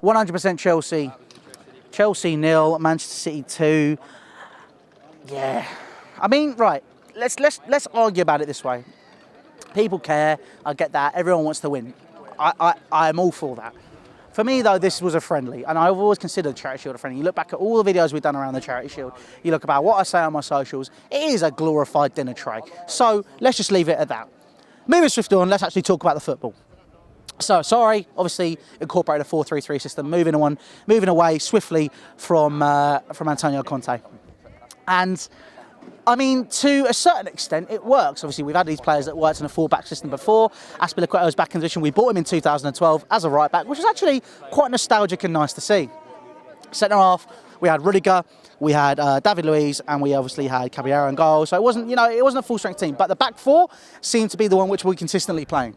100% Chelsea. Chelsea 0, Manchester City 2. Yeah. I mean, right, let's argue about it this way. People care, I get that, everyone wants to win. I'm all for that. For me, though, this was a friendly, and I've always considered Charity Shield a friendly. You look back at all the videos we've done around the Charity Shield, you look about what I say on my socials, it is a glorified dinner tray. So let's just leave it at that. Moving swiftly on, let's actually talk about the football. So, sorry, obviously incorporated a 4-3-3 system, moving away swiftly from Antonio Conte. And I mean, to a certain extent, it works. Obviously, we've had these players that worked in a full-back system before. Azpilicueta was back in position. We bought him in 2012 as a right-back, which is actually quite nostalgic and nice to see. Centre-half, we had Rudiger, we had David Luiz, and we obviously had Caballero in goal. So it wasn't a full-strength team. But the back four seemed to be the one which we're consistently playing.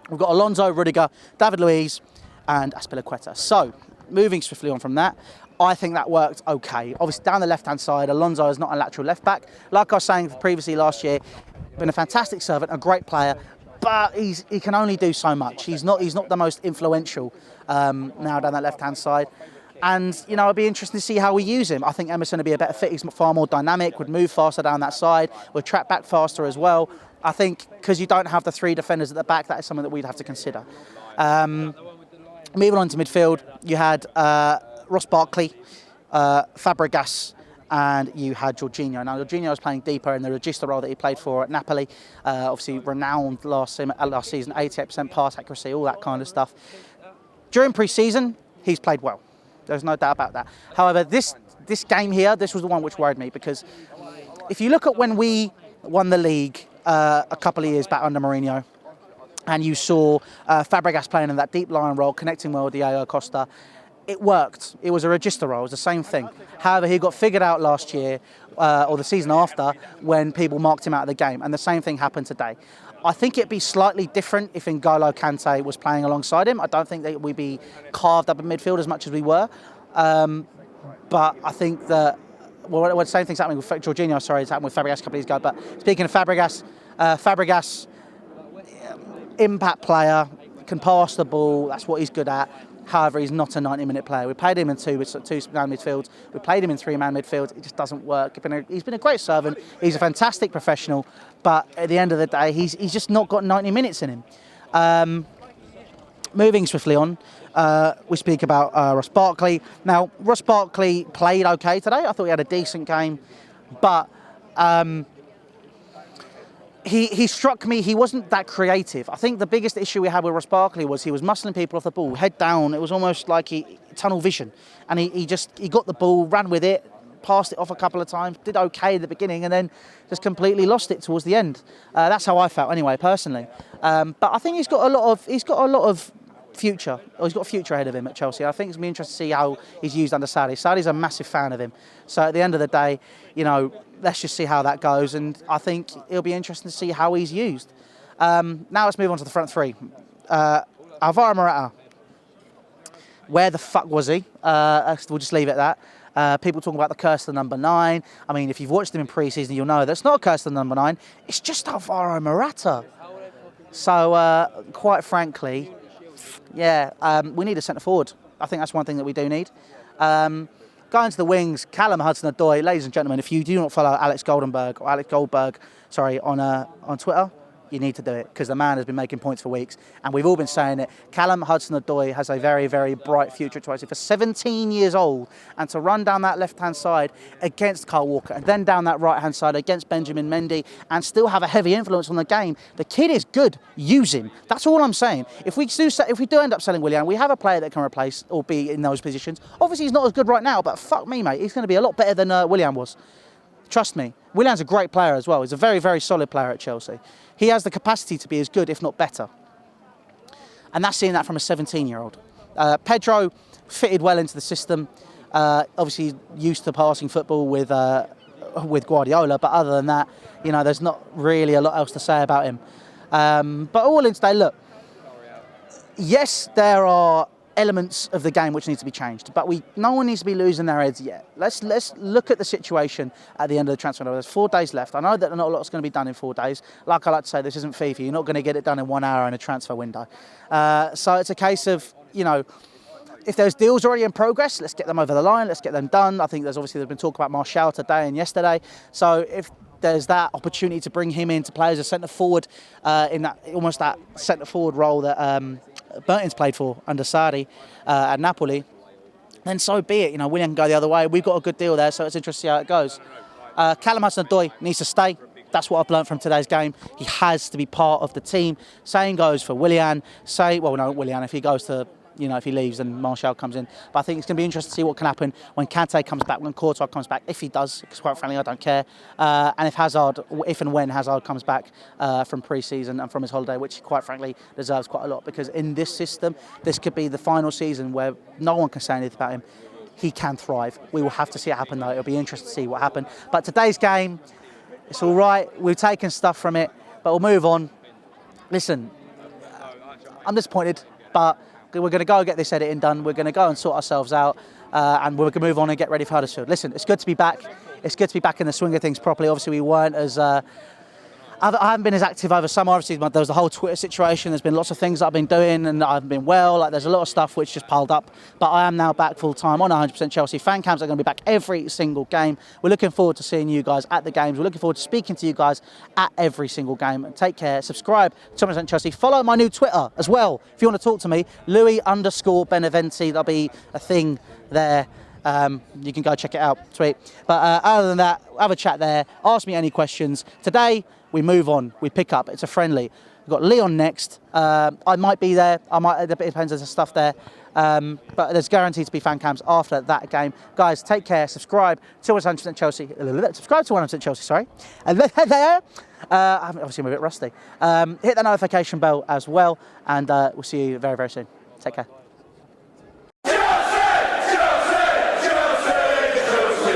We've got Alonso, Rudiger, David Luiz, and Azpilicueta. So, moving swiftly on from that, I think that worked okay. Obviously, down the left-hand side, Alonso is not a lateral left-back. Like I was saying previously last year, been a fantastic servant, a great player, but he can only do so much. He's not the most influential now down that left-hand side. And, it'd be interesting to see how we use him. I think Emerson would be a better fit. He's far more dynamic, would move faster down that side, would track back faster as well. I think because you don't have the three defenders at the back, that is something that we'd have to consider. Moving on to midfield, you had Ross Barkley, Fabregas, and you had Jorginho. Now, Jorginho was playing deeper in the regista role that he played for at Napoli. Obviously, renowned last season, 88% pass accuracy, all that kind of stuff. During pre-season, he's played well. There's no doubt about that. However, this game here, this was the one which worried me, because if you look at when we won the league a couple of years back under Mourinho, and you saw Fabregas playing in that deep line role, connecting well with Diego Costa, it worked. It was a regista role. It was the same thing. However, he got figured out last year, or the season after, when people marked him out of the game. And the same thing happened today. I think it'd be slightly different if N'Golo Kante was playing alongside him. I don't think that we'd be carved up in midfield as much as we were. But I think that, well, the same thing's happening with Jorginho, sorry, it's happened with Fabregas a couple of years ago. But speaking of Fabregas, impact player, can pass the ball, that's what he's good at. However, he's not a 90-minute player. We played him in two-man midfields. We played him in three-man midfields. It just doesn't work. He's been a great servant. He's a fantastic professional. But at the end of the day, he's just not got 90 minutes in him. Moving swiftly on, we speak about Ross Barkley. Now, Ross Barkley played okay today. I thought he had a decent game. But he struck me, he wasn't that creative. I think the biggest issue we had with Ross Barkley was he was muscling people off the ball, head down. It was almost like tunnel vision. And he got the ball, ran with it, passed it off a couple of times, did okay at the beginning, and then just completely lost it towards the end. That's how I felt anyway, personally. But I think he's got a lot of future. Or he's got a future ahead of him at Chelsea. I think it's going to be interesting to see how he's used under Sarri. Sarri's a massive fan of him. So at the end of the day, let's just see how that goes. And I think it'll be interesting to see how he's used. Now let's move on to the front three. Alvaro Morata. Where the fuck was he? We'll just leave it at that. People talking about the curse of the number 9. I mean, if you've watched him in pre-season, you'll know that's not a curse of the number 9. It's just Alvaro Morata. So, quite frankly, we need a centre forward. I think that's one thing that we do need. Going to the wings, Callum Hudson-Odoi. Ladies and gentlemen, if you do not follow Alex Goldberg, on Twitter, you need to do it, because the man has been making points for weeks, and we've all been saying it. Callum Hudson-Odoi has a very, very bright future to us. For 17 years old, and to run down that left-hand side against Kyle Walker, and then down that right-hand side against Benjamin Mendy, and still have a heavy influence on the game. The kid is good. Use him. That's all I'm saying. If we do end up selling Willian, we have a player that can replace or be in those positions. Obviously, he's not as good right now, but fuck me, mate. He's going to be a lot better than Willian was. Trust me. Willian's a great player as well. He's a very, very solid player at Chelsea. He has the capacity to be as good, if not better. And that's seeing that from a 17-year-old. Pedro fitted well into the system. Obviously, used to passing football with Guardiola. But other than that, there's not really a lot else to say about him. But all in today, look. Yes, there are elements of the game which need to be changed, but no one needs to be losing their heads yet. Let's look at the situation at the end of the transfer window. There's 4 days left. I know that not a lot's going to be done in 4 days. Like I like to say, this isn't FIFA. You're not going to get it done in 1 hour in a transfer window. So it's a case of, if there's deals already in progress, let's get them over the line, let's get them done. I think there's been talk about Martial today and yesterday. So if there's that opportunity to bring him in to play as a centre forward in that almost that centre forward role that Burton's played for under Sarri at Napoli, then so be it. You know, Willian can go the other way. We've got a good deal there, so it's interesting to see how it goes. Callum Hudson-Odoi needs to stay. That's what I've learned from today's game. He has to be part of the team. Same goes for Willian. Willian, if he goes to, if he leaves and Martial comes in. But I think it's going to be interesting to see what can happen when Kante comes back, when Courtois comes back, if he does, because quite frankly, I don't care. And if and when Hazard comes back from pre-season and from his holiday, which quite frankly deserves quite a lot, because in this system, this could be the final season where no one can say anything about him. He can thrive. We will have to see it happen, though. It'll be interesting to see what happened. But today's game, it's all right. We've taken stuff from it, but we'll move on. Listen, I'm disappointed, but we're going to go get this editing done. We're going to go and sort ourselves out, and we're going to move on and get ready for Huddersfield. Listen, it's good to be back. It's good to be back in the swing of things properly. Obviously, we weren't as... I haven't been as active over summer. Obviously, there was the whole Twitter situation. There's been lots of things that I've been doing, and I haven't been well. Like, there's a lot of stuff which just piled up. But I am now back full time on 100% Chelsea. Fan cams are going to be back every single game. We're looking forward to seeing you guys at the games. We're looking forward to speaking to you guys at every single game. And take care. Subscribe to 100% Chelsea. Follow my new Twitter as well. If you want to talk to me, Louis_Beneventi. There'll be a thing there. You can go check it out. Sweet. But other than that, have a chat there. Ask me any questions. Today, we move on. We pick up. It's a friendly. We've got Leon next. I might be there. It depends on the stuff there. But there's guaranteed to be fan cams after that game. Guys, take care. Subscribe to 100% Chelsea. Subscribe to 100% Chelsea, sorry. And obviously, I'm a bit rusty. Hit the notification bell as well. And we'll see you very, very soon. Take care.